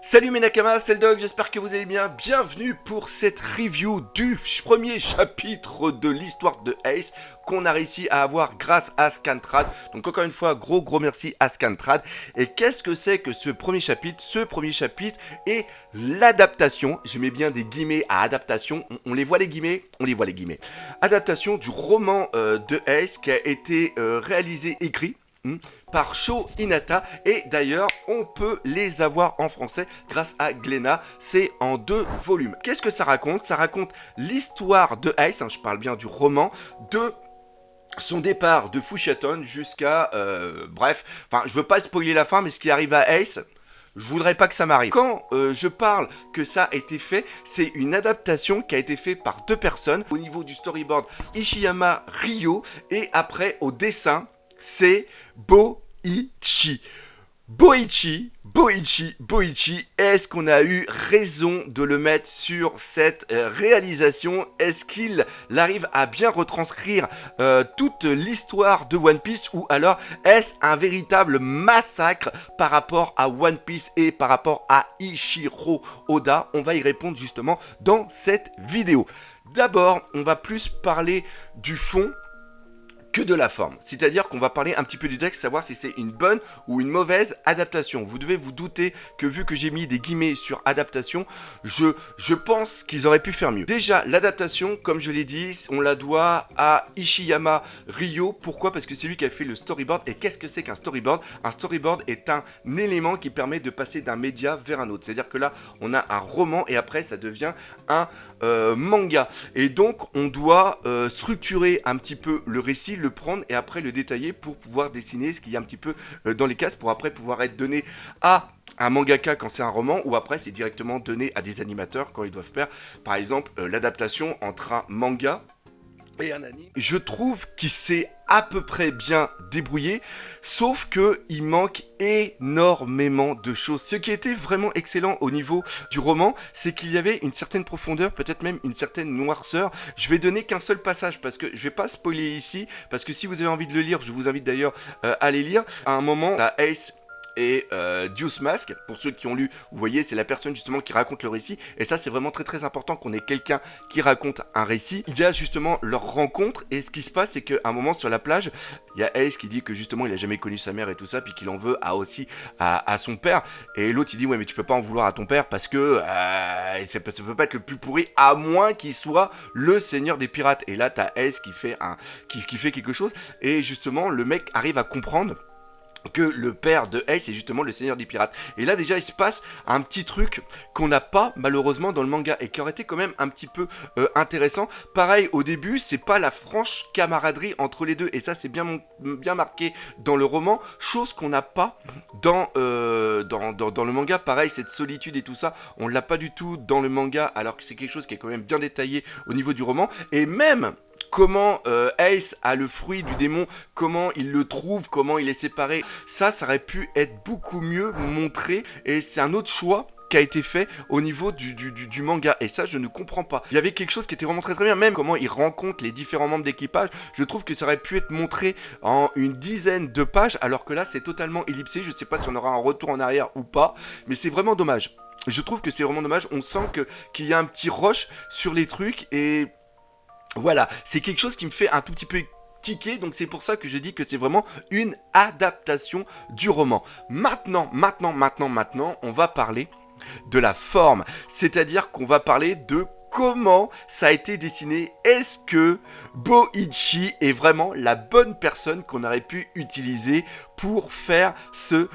Salut mes nakamas, c'est le Dog, j'espère que vous allez bien. Bienvenue pour cette review du premier chapitre de l'histoire de Ace qu'on a réussi à avoir grâce à Scantrad. Donc encore une fois, gros merci à Scantrad. Et qu'est-ce que c'est que ce premier chapitre? Ce premier chapitre est l'adaptation, je mets bien des guillemets à adaptation, on les voit les guillemets, adaptation du roman de Ace qui a été réalisé, écrit par Sho Hinata, et d'ailleurs on peut les avoir en français grâce à Glénat. C'est en 2 volumes. Qu'est-ce que ça raconte? Ça raconte l'histoire de Ace, je parle bien du roman, de son départ de Fushaton jusqu'à je veux pas spoiler la fin, mais ce qui arrive à Ace, je voudrais pas que ça m'arrive. Quand je parle que ça a été fait, c'est une adaptation qui a été faite par 2 personnes. Au niveau du storyboard, Ishiyama Ryo, et après au dessin, c'est Boichi. Boichi, est-ce qu'on a eu raison de le mettre sur cette réalisation? Est-ce qu'il arrive à bien retranscrire toute l'histoire de One Piece, ou alors est-ce un véritable massacre par rapport à One Piece et par rapport à Ichiro Oda? On va y répondre justement dans cette vidéo. D'abord, on va plus parler du fond que de la forme. C'est-à-dire qu'on va parler un petit peu du texte, savoir si c'est une bonne ou une mauvaise adaptation. Vous devez vous douter que vu que j'ai mis des guillemets sur adaptation, je pense qu'ils auraient pu faire mieux. Déjà, l'adaptation, comme je l'ai dit, on la doit à Ishiyama Ryo. Pourquoi? Parce que c'est lui qui a fait le storyboard. Et qu'est-ce que c'est qu'un storyboard? Un storyboard est un élément qui permet de passer d'un média vers un autre. C'est-à-dire que là, on a un roman et après, ça devient un manga. Et donc, on doit structurer un petit peu le récit, le prendre et après le détailler pour pouvoir dessiner ce qu'il y a un petit peu dans les cases, pour après pouvoir être donné à un mangaka quand c'est un roman, ou après c'est directement donné à des animateurs quand ils doivent faire par exemple l'adaptation entre un manga et un anime. Je trouve qu'il s'est à peu près bien débrouillé, sauf que il manque énormément de choses. Ce qui était vraiment excellent au niveau du roman, c'est qu'il y avait une certaine profondeur, peut-être même une certaine noirceur. Je vais donner qu'un seul passage parce que je vais pas spoiler ici, parce que si vous avez envie de le lire, je vous invite d'ailleurs à les lire. À un moment, la Ace et Deuce Mask, pour ceux qui ont lu, vous voyez, c'est la personne justement qui raconte le récit, et ça c'est vraiment très important qu'on ait quelqu'un qui raconte un récit. Il y a justement leur rencontre, et ce qui se passe c'est qu'à un moment sur la plage, il y a Ace qui dit que justement il a jamais connu sa mère et tout ça, puis qu'il en veut à son père, et l'autre il dit ouais mais tu peux pas en vouloir à ton père parce que ça peut pas être le plus pourri à moins qu'il soit le seigneur des pirates. Et là t'as Ace qui fait quelque chose, et justement le mec arrive à comprendre que le père de Ace est justement le seigneur des pirates. Et là déjà il se passe un petit truc qu'on n'a pas malheureusement dans le manga, et qui aurait été quand même un petit peu intéressant. Pareil, au début c'est pas la franche camaraderie entre les deux, et ça c'est bien marqué dans le roman, chose qu'on n'a pas dans le manga. Pareil, cette solitude et tout ça, on l'a pas du tout dans le manga, alors que c'est quelque chose qui est quand même bien détaillé au niveau du roman. Et même comment Ace a le fruit du démon, comment il le trouve, comment il est séparé, ça aurait pu être beaucoup mieux montré, et c'est un autre choix qui a été fait au niveau du manga, et ça je ne comprends pas. Il y avait quelque chose qui était vraiment très bien, même comment il rencontre les différents membres d'équipage. Je trouve que ça aurait pu être montré en une dizaine de pages, alors que là c'est totalement ellipsé. Je ne sais pas si on aura un retour en arrière ou pas, mais c'est vraiment dommage. Je trouve que c'est vraiment dommage, on sent qu'il y a un petit rush sur les trucs, et voilà, c'est quelque chose qui me fait un tout petit peu tiquer, donc c'est pour ça que je dis que c'est vraiment une adaptation du roman. Maintenant, on va parler de la forme, c'est-à-dire qu'on va parler de comment ça a été dessiné. Est-ce que Boichi est vraiment la bonne personne qu'on aurait pu utiliser pour faire ce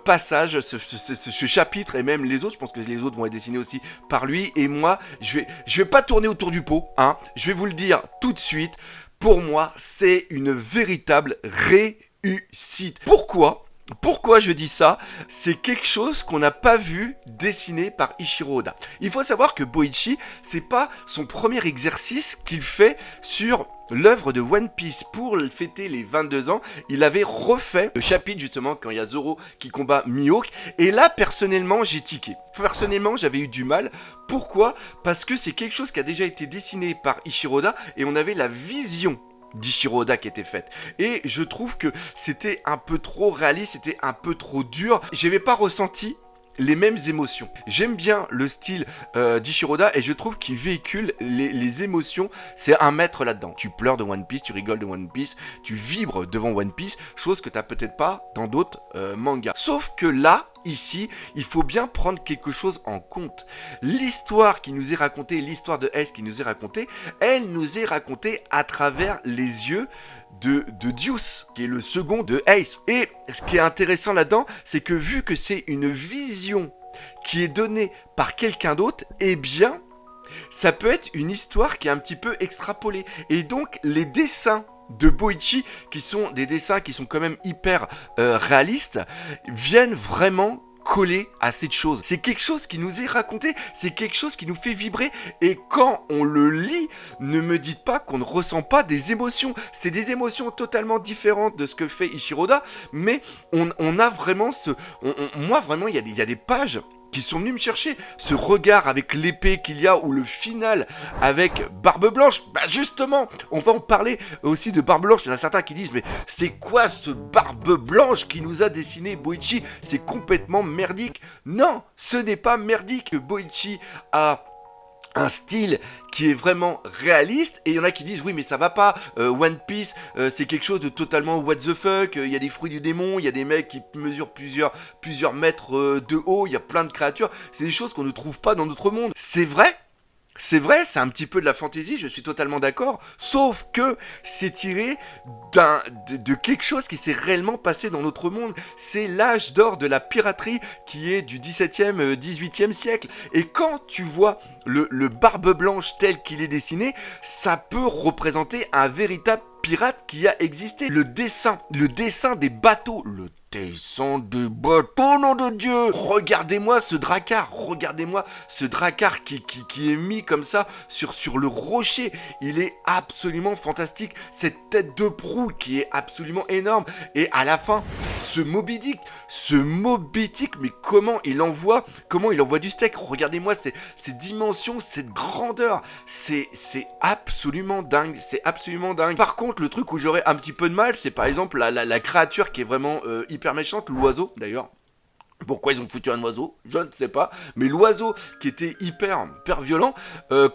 passage, ce chapitre, et même les autres? Je pense que les autres vont être dessinés aussi par lui, et moi je vais pas tourner autour du pot, hein. Je vais vous le dire tout de suite, pour moi c'est une véritable réussite. Pourquoi je dis ça? C'est quelque chose qu'on n'a pas vu dessiné par Ichiro Oda. Il faut savoir que Boichi, c'est pas son premier exercice qu'il fait sur l'œuvre de One Piece. Pour fêter les 22 ans, il avait refait le chapitre justement quand il y a Zoro qui combat Mihawk, et là personnellement j'ai tiqué. Personnellement j'avais eu du mal. Pourquoi? Parce que c'est quelque chose qui a déjà été dessiné par Ichiro Oda, et on avait la vision d'Ichiro Oda qui était faite. Et je trouve que c'était un peu trop réaliste, c'était un peu trop dur. J'avais pas ressenti les mêmes émotions. J'aime bien le style d'Ishiroda et je trouve qu'il véhicule les émotions. C'est un maître là-dedans. Tu pleures de One Piece, tu rigoles de One Piece, tu vibres devant One Piece, chose que t'as peut-être pas dans d'autres mangas. Sauf que là, ici, il faut bien prendre quelque chose en compte. L'histoire qui nous est racontée, l'histoire de Ace qui nous est racontée, elle nous est racontée à travers les yeux de Deuce, qui est le second de Ace. Et ce qui est intéressant là-dedans, c'est que vu que c'est une vision qui est donnée par quelqu'un d'autre, eh bien, ça peut être une histoire qui est un petit peu extrapolée. Et donc, les dessins de Boichi, qui sont des dessins qui sont quand même hyper réalistes, viennent vraiment coller à cette chose. C'est quelque chose qui nous est raconté, c'est quelque chose qui nous fait vibrer, et quand on le lit, ne me dites pas qu'on ne ressent pas des émotions. C'est des émotions totalement différentes de ce que fait Ishiroda, mais on a vraiment moi vraiment, il y a des pages qui sont venus me chercher. Ce regard avec l'épée qu'il y a, ou le final avec Barbe Blanche, bah justement, on va en parler aussi de Barbe Blanche. Il y en a certains qui disent, mais c'est quoi ce Barbe Blanche qui nous a dessiné Boichi? C'est complètement merdique. Non, ce n'est pas merdique. Boichi a un style qui est vraiment réaliste, et il y en a qui disent oui mais ça va pas, One Piece c'est quelque chose de totalement what the fuck, il y a des fruits du démon, il y a des mecs qui mesurent plusieurs mètres de haut, il y a plein de créatures, c'est des choses qu'on ne trouve pas dans notre monde. C'est vrai, c'est un petit peu de la fantaisie, je suis totalement d'accord, sauf que c'est tiré de quelque chose qui s'est réellement passé dans notre monde. C'est l'âge d'or de la piraterie qui est du 17e, 18e siècle. Et quand tu vois le Barbe Blanche tel qu'il est dessiné, ça peut représenter un véritable pirate qui a existé. Le dessin des bateaux, dessin des bateaux, nom de Dieu! Regardez-moi ce dracard qui est mis comme ça sur le rocher. Il est absolument fantastique. Cette tête de proue qui est absolument énorme. Et à la fin, ce Moby Dick, mais comment il envoie du steak. Regardez-moi ces dimensions, cette grandeur. C'est absolument dingue. Par contre, le truc où j'aurais un petit peu de mal, c'est par exemple la créature qui est vraiment hyper méchante, l'oiseau d'ailleurs. Pourquoi ils ont foutu un oiseau? Je ne sais pas. Mais l'oiseau qui était hyper violent,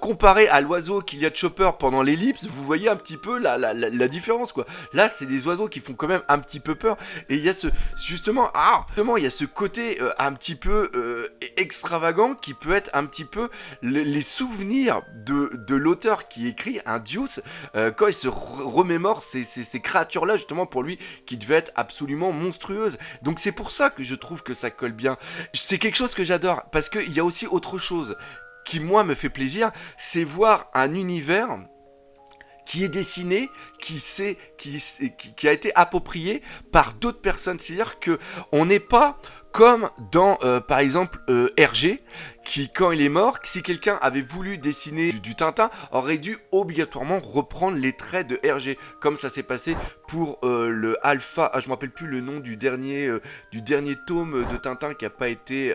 comparé à l'oiseau qu'il y a de Chopper pendant l'ellipse, vous voyez un petit peu la différence, quoi. Là, c'est des oiseaux qui font quand même un petit peu peur. Et il y a il y a ce côté un petit peu extravagant qui peut être un petit peu les souvenirs de l'auteur qui écrit un Deuce quand il se remémore ces créatures-là, justement, pour lui, qui devaient être absolument monstrueuses. Donc c'est pour ça que je trouve que ça colle bien. C'est quelque chose que j'adore, parce qu'il y a aussi autre chose qui, moi, me fait plaisir, c'est voir un univers qui est dessiné, qui a été approprié par d'autres personnes. C'est-à-dire que on n'est pas comme dans, par exemple, Hergé, qui, quand il est mort, si quelqu'un avait voulu dessiner du Tintin, aurait dû obligatoirement reprendre les traits de Hergé, comme ça s'est passé pour le Alpha, je me rappelle plus le nom du dernier tome de Tintin qui a pas été,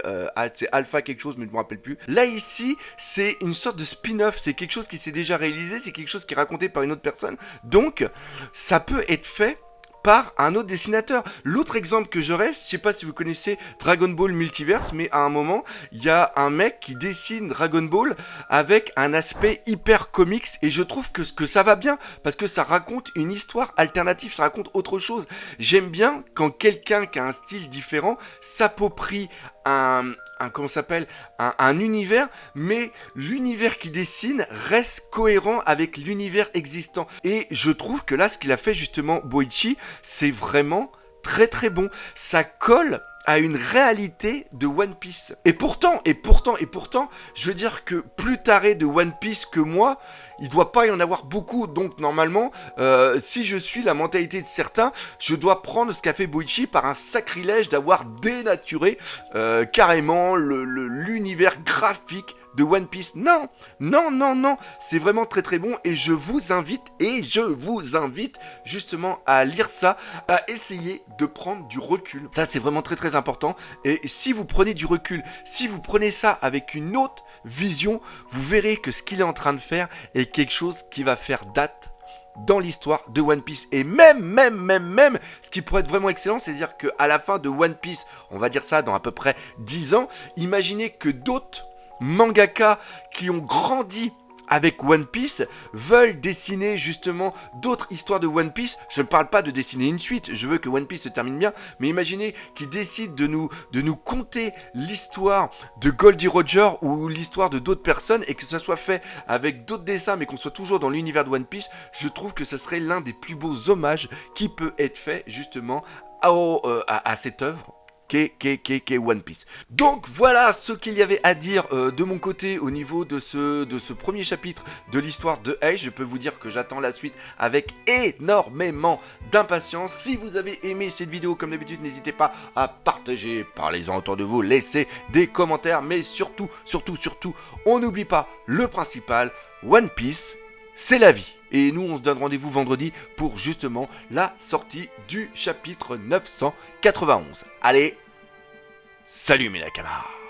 c'est Alpha quelque chose, mais je me rappelle plus. Là ici, c'est une sorte de spin-off, c'est quelque chose qui s'est déjà réalisé, c'est quelque chose qui est raconté par une autre personne, donc ça peut être fait par un autre dessinateur. L'autre exemple que j'aurais, je sais pas si vous connaissez Dragon Ball Multiverse, mais à un moment, il y a un mec qui dessine Dragon Ball avec un aspect hyper comics, et je trouve que ça va bien, parce que ça raconte une histoire alternative, ça raconte autre chose. J'aime bien quand quelqu'un qui a un style différent s'approprie un univers, mais l'univers qui dessine reste cohérent avec l'univers existant. Et je trouve que là, ce qu'il a fait justement Boichi, c'est vraiment très très bon. Ça colle à une réalité de One Piece. Et pourtant, je veux dire que plus taré de One Piece que moi, il doit pas y en avoir beaucoup. Donc normalement, si je suis la mentalité de certains, je dois prendre ce qu'a fait Boichi par un sacrilège d'avoir dénaturé carrément l'univers graphique de One Piece. Non, c'est vraiment très très bon, et je vous invite justement à lire ça, à essayer de prendre du recul. Ça, c'est vraiment très très important, et si vous prenez du recul, si vous prenez ça avec une autre vision, vous verrez que ce qu'il est en train de faire est quelque chose qui va faire date dans l'histoire de One Piece. Et même, ce qui pourrait être vraiment excellent, c'est-à-dire qu'à la fin de One Piece, on va dire ça dans à peu près 10 ans, imaginez que d'autres mangaka qui ont grandi avec One Piece veulent dessiner justement d'autres histoires de One Piece. Je ne parle pas de dessiner une suite, je veux que One Piece se termine bien, mais imaginez qu'ils décident de nous conter l'histoire de Goldie Roger ou l'histoire de d'autres personnes et que ça soit fait avec d'autres dessins mais qu'on soit toujours dans l'univers de One Piece. Je trouve que ce serait l'un des plus beaux hommages qui peut être fait justement à cette œuvre qu'est One Piece. Donc voilà ce qu'il y avait à dire de mon côté au niveau de ce premier chapitre de l'histoire de Ace. Je peux vous dire que j'attends la suite avec énormément d'impatience. Si vous avez aimé cette vidéo, comme d'habitude, n'hésitez pas à partager, parlez-en autour de vous, laissez des commentaires, mais surtout, on n'oublie pas le principal, One Piece, c'est la vie. Et nous, on se donne rendez-vous vendredi pour justement la sortie du chapitre 991. Allez, salut mes Nakamas!